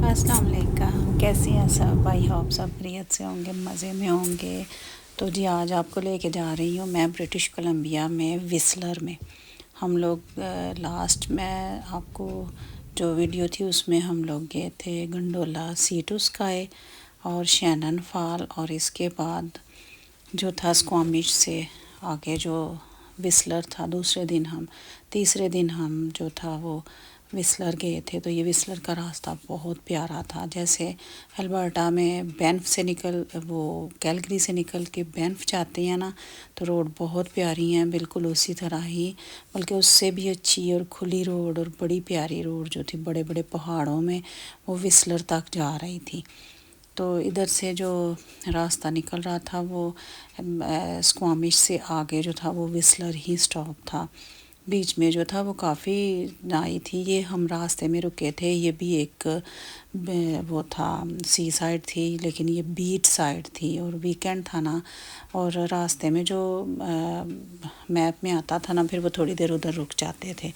अस्सलाम वालेकुम। कैसे हैं सब? आई होप सब खैरियत से होंगे, मज़े में होंगे। तो जी आज आपको लेके जा रही हूँ मैं ब्रिटिश कोलंबिया में विस्लर में। हम लोग लास्ट में आपको जो वीडियो थी उसमें हम लोग गए थे गंडोला सी टू स्काई और शैनन फॉल, और इसके बाद जो था स्क्वामिश से आगे जो विस्लर था। तीसरे दिन हम जो था वो विस्लर गए थे। तो ये विस्लर का रास्ता बहुत प्यारा था। जैसे अल्बर्टा में बैंफ से कैलगरी से निकल के बैंफ जाते हैं ना, तो रोड बहुत प्यारी हैं, बिल्कुल उसी तरह ही, बल्कि उससे भी अच्छी और खुली रोड और बड़ी प्यारी रोड जो थी बड़े बड़े पहाड़ों में, वो विस्लर तक जा रही थी। तो इधर से जो रास्ता निकल रहा था वो स्क्वामिश से आगे जो था वो विस्लर ही स्टॉप था। बीच में जो था वो काफ़ी नाई थी। ये हम रास्ते में रुके थे, ये भी एक वो था, सी साइड थी, लेकिन ये बीच साइड थी और वीकेंड था ना। और रास्ते में जो मैप में आता था ना, फिर वो थोड़ी देर उधर रुक जाते थे,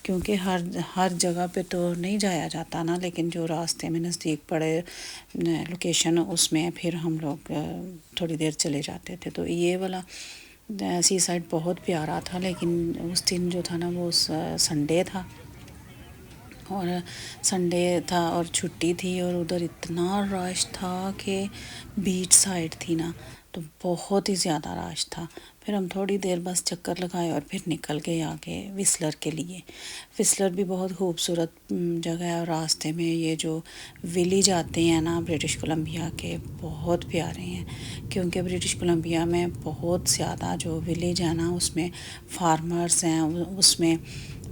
क्योंकि हर जगह पे तो नहीं जाया जाता ना, लेकिन जो रास्ते में नज़दीक पड़े लोकेशन उसमें फिर हम लोग थोड़ी देर चले जाते थे। तो ये वाला सी साइड बहुत प्यारा था, लेकिन उस दिन जो था ना वो संडे था, और छुट्टी थी, और उधर इतना रश था कि बीच साइड थी ना, तो बहुत ही ज़्यादा रश था। फिर हम थोड़ी देर बस चक्कर लगाए और फिर निकल गए आगे विस्लर के लिए। विस्लर भी बहुत खूबसूरत जगह है, और रास्ते में ये जो विलेज आते हैं ना ब्रिटिश कोलंबिया के, बहुत प्यारे हैं, क्योंकि ब्रिटिश कोलंबिया में बहुत ज़्यादा जो विलेज है ना उसमें फार्मर्स हैं, उसमें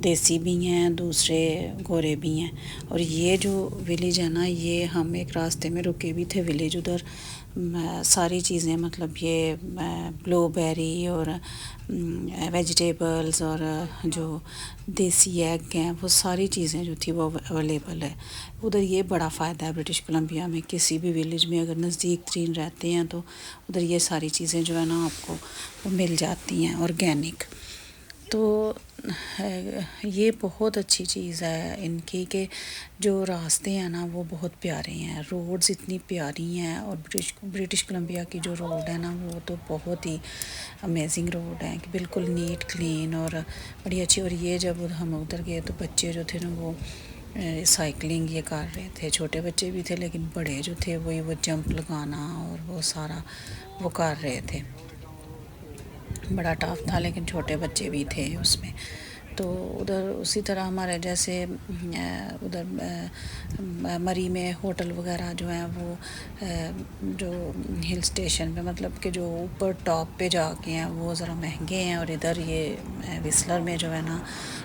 देसी भी हैं, दूसरे गोरे भी हैं। और ये जो विलेज है ना, ये हम एक रास्ते में रुके भी थे विलेज, उधर सारी चीज़ें, मतलब ये ब्लूबेरी और वेजिटेबल्स और जो देसी एग हैं, वो सारी चीज़ें जो थी वो अवेलेबल है उधर। ये बड़ा फ़ायदा है ब्रिटिश कोलंबिया में, किसी भी विलेज में अगर नज़दीक तरीन रहते हैं तो उधर ये सारी चीज़ें जो है ना आपको मिल जाती हैं ऑर्गेनिक। तो ये बहुत अच्छी चीज़ है इनकी कि जो रास्ते हैं ना वो बहुत प्यारे हैं, रोड्स इतनी प्यारी हैं, और ब्रिटिश कोलंबिया की जो रोड है ना वो तो बहुत ही अमेजिंग रोड है कि बिल्कुल नीट क्लीन और बड़ी अच्छी। और ये जब हम उधर गए तो बच्चे जो थे ना वो साइकिलिंग ये कर रहे थे, छोटे बच्चे भी थे, लेकिन बड़े जो थे वो जंप लगाना और वो सारा वो कर रहे थे। बड़ा टफ था, लेकिन छोटे बच्चे भी थे उसमें। तो उधर उसी तरह हमारे जैसे उधर मरी में होटल वगैरह जो हैं वो जो हिल स्टेशन पे, मतलब कि जो ऊपर टॉप पे जाके हैं, वो ज़रा महंगे हैं। और इधर ये विस्लर में जो है ना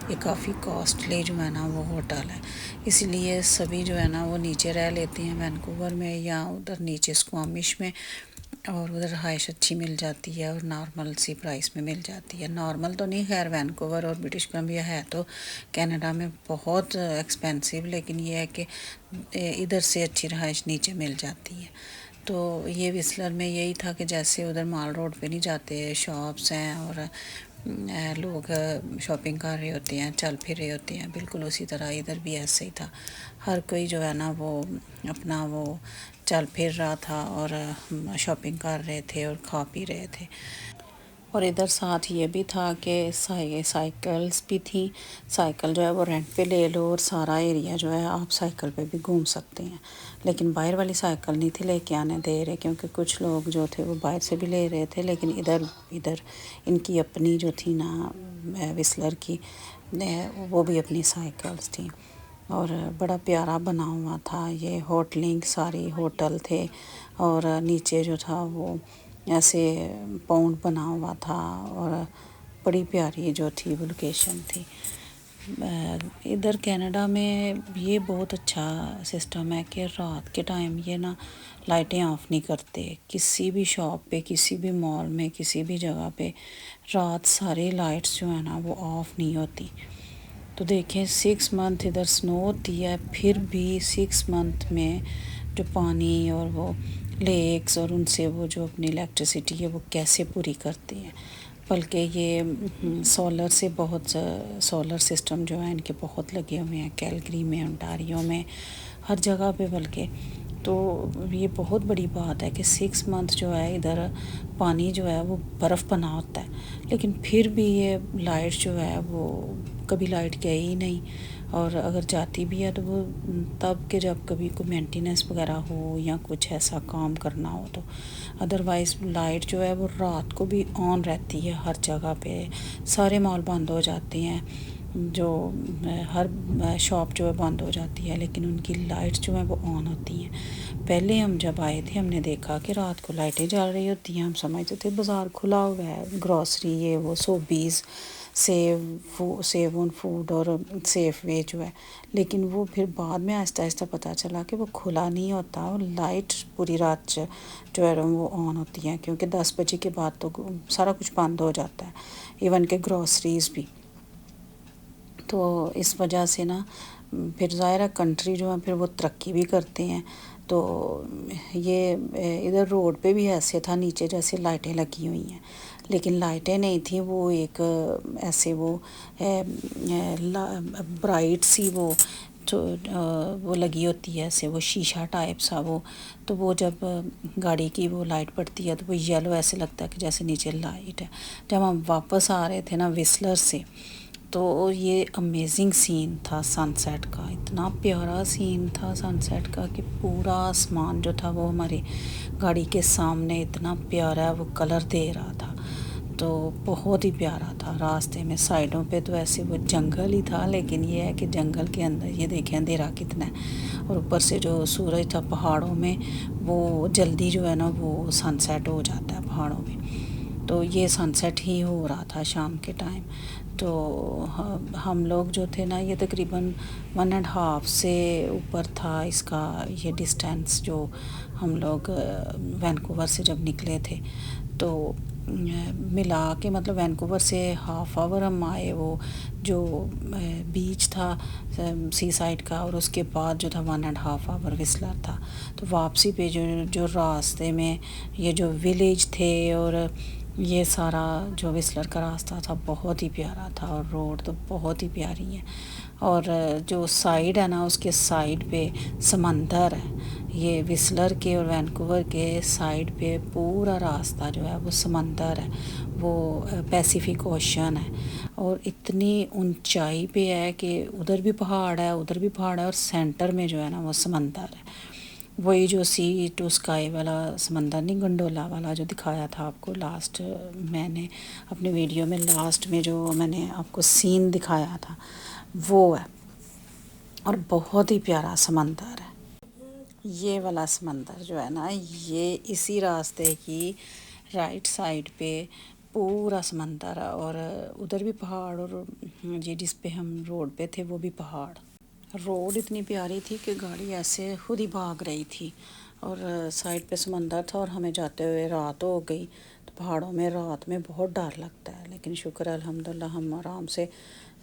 ये काफ़ी कॉस्टली जो है ना वो होटल है, इसलिए सभी जो है ना वो नीचे रह लेते हैं वैंकूवर में, या उधर नीचे स्क्वामिश में, और उधर रहाइश अच्छी मिल जाती है और नॉर्मल सी प्राइस में मिल जाती है। नॉर्मल तो नहीं, खैर वैंकूवर और ब्रिटिश कोलंबिया है तो कनाडा में बहुत एक्सपेंसिव, लेकिन ये है कि इधर से अच्छी रहाइश नीचे मिल जाती है। तो ये विस्लर में यही था कि जैसे उधर माल रोड पे नहीं जाते, शॉप्स हैं और लोग शॉपिंग कर रहे होते हैं, चल फिर रहे होते हैं, बिल्कुल उसी तरह इधर भी ऐसे ही था। हर कोई जो है ना वो अपना वो चल फिर रहा था और शॉपिंग कर रहे थे और खा पी रहे थे। और इधर साथ ये भी था कि साइकिल्स भी थी। साइकिल जो है वो रेंट पे ले लो और सारा एरिया जो है आप साइकिल पे भी घूम सकते हैं, लेकिन बाहर वाली साइकिल नहीं थी लेके आने दे रहे, क्योंकि कुछ लोग जो थे वो बाहर से भी ले रहे थे, लेकिन इधर इनकी अपनी जो थी ना विस्लर की, वो भी अपनी साइकिल्स थी। और बड़ा प्यारा बना हुआ था ये होटलिंग, सारी होटल थे, और नीचे जो था वो ऐसे पाउंड बना हुआ था, और बड़ी प्यारी जो थी वो लोकेशन थी। इधर कनाडा में ये बहुत अच्छा सिस्टम है कि रात के टाइम ये ना लाइटें ऑफ नहीं करते, किसी भी शॉप पे, किसी भी मॉल में, किसी भी जगह पे रात सारी लाइट्स जो है ना वो ऑफ नहीं होती। तो देखें 6 मंथ इधर स्नो होती है, फिर भी 6 मंथ में जो पानी और वो लेक्स और उनसे वो जो अपनी इलेक्ट्रिसिटी है वो कैसे पूरी करती हैं। बल्कि ये सोलर सिस्टम जो है इनके बहुत लगे हुए हैं कैलगरी में, ओंटारियो में, ہر جگہ پہ بلکہ. تو یہ بہت بڑی بات ہے کہ 6 منتھ جو ہے ادھر پانی جو ہے وہ برف بنا ہوتا ہے، لیکن پھر بھی یہ لائٹ جو ہے وہ کبھی لائٹ گئی ہی نہیں. اور اگر جاتی بھی ہے تو وہ تب کہ جب کبھی کوئی مینٹیننس وغیرہ ہو یا کچھ ایسا کام کرنا ہو تو. ادروائز لائٹ جو ہے وہ رات کو بھی آن رہتی ہے ہر جگہ پہ. سارے مال بند ہو جاتے ہیں، جو ہر شاپ جو ہے بند ہو جاتی ہے، لیکن ان کی لائٹس جو ہیں وہ آن ہوتی ہیں. پہلے ہم جب آئے تھے ہم نے دیکھا کہ رات کو لائٹیں جل رہی ہوتی ہیں، ہم سمجھتے تھے بازار کھلا ہوا ہے، گروسری یہ وہ سوبیز سیو آن فوڈ اور سیف وے جو ہے. لیکن وہ پھر بعد میں آہستہ آہستہ پتہ چلا کہ وہ کھلا نہیں ہوتا، اور لائٹ پوری رات جو ہے وہ آن ہوتی ہیں، کیونکہ 10 بجے کے بعد تو سارا کچھ بند ہو جاتا ہے، ایون کہ گروسریز بھی. تو اس وجہ سے نا پھر ظاہرہ کنٹری جو ہے پھر وہ ترقی بھی کرتے ہیں. تو یہ ادھر روڈ پہ بھی ایسے تھا، نیچے جیسے لائٹیں لگی ہوئی ہیں، لیکن لائٹیں نہیں تھیں، وہ ایک ایسے وہ برائٹ سی وہ لگی ہوتی ہے ایسے وہ شیشہ ٹائپ سا وہ. تو وہ جب گاڑی کی وہ لائٹ پڑتی ہے تو وہ یلو ایسے لگتا ہے کہ جیسے نیچے لائٹ ہے. جب ہم واپس آ رہے تھے نا وسلر سے تو یہ امیزنگ سین تھا سن سیٹ کا، اتنا پیارا سین تھا سن سیٹ کا کہ پورا آسمان جو تھا وہ ہماری گاڑی کے سامنے اتنا پیارا وہ کلر دے رہا تھا. تو بہت ہی پیارا تھا. راستے میں سائڈوں پہ تو ایسے وہ جنگل ہی تھا، لیکن یہ ہے کہ جنگل کے اندر یہ دیکھیں اندھیرا کتنا ہے، اور اوپر سے جو سورج تھا پہاڑوں میں وہ جلدی جو ہے نا وہ سن سیٹ ہو جاتا ہے پہاڑوں میں. تو یہ سن سیٹ ہی ہو رہا تھا شام کے ٹائم. تو ہم لوگ جو تھے نا یہ تقریباً 1.5 سے اوپر تھا اس کا یہ ڈسٹینس جو ہم لوگ وینکوور سے جب نکلے تھے. تو ملا کے مطلب وینکوور سے ½ آور ہم آئے، وہ جو بیچ تھا سی سائڈ کا، اور اس کے بعد جو تھا 1.5 آور وسلر تھا. تو واپسی پہ جو راستے میں یہ جو ولیج تھے اور یہ سارا جو وسلر کا راستہ تھا بہت ہی پیارا تھا، اور روڈ تو بہت ہی پیاری ہے. اور جو سائیڈ ہے نا اس کے سائیڈ پہ سمندر ہے. یہ وسلر کے اور وینکوور کے سائیڈ پہ پورا راستہ جو ہے وہ سمندر ہے، وہ پیسیفک اوشن ہے، اور اتنی اونچائی پہ ہے کہ ادھر بھی پہاڑ ہے ادھر بھی پہاڑ ہے، اور سینٹر میں جو ہے نا وہ سمندر ہے. وہی جو سی ٹو اسکائی والا سمندر نہیں، گنڈولا والا جو دکھایا تھا آپ کو لاسٹ، میں نے اپنی ویڈیو میں لاسٹ میں جو میں نے آپ کو سین دکھایا تھا وہ ہے، اور بہت ہی پیارا سمندر ہے. یہ والا سمندر جو ہے نا یہ اسی راستے کی رائٹ سائڈ پہ پورا سمندر ہے، اور ادھر بھی پہاڑ، اور یہ جس پہ ہم روڈ پہ تھے وہ بھی پہاڑ. روڈ اتنی پیاری تھی کہ گاڑی ایسے خود ہی بھاگ رہی تھی، اور سائڈ پہ سمندر تھا، اور ہمیں جاتے ہوئے رات ہو گئی. تو پہاڑوں میں رات میں بہت ڈر لگتا ہے، لیکن شکر ہے الحمدللہ ہم آرام سے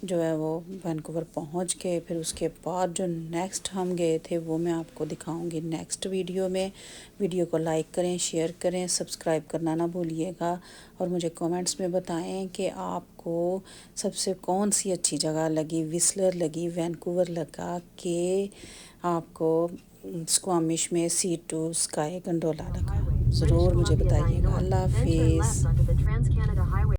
جو ہے وہ وینکوور پہنچ گئے. پھر اس کے بعد جو نیکسٹ ہم گئے تھے وہ میں آپ کو دکھاؤں گی نیکسٹ ویڈیو میں. ویڈیو کو لائک کریں، شیئر کریں، سبسکرائب کرنا نہ بھولیے گا، اور مجھے کومنٹس میں بتائیں کہ آپ کو سب سے کون سی اچھی جگہ لگی، وسلر لگی، وینکوور لگا، کہ آپ کو اسکوامش میں سی ٹو اسکائی گنڈولا لگا. ضرور مجھے بتائیے گا. اللہ حافظ.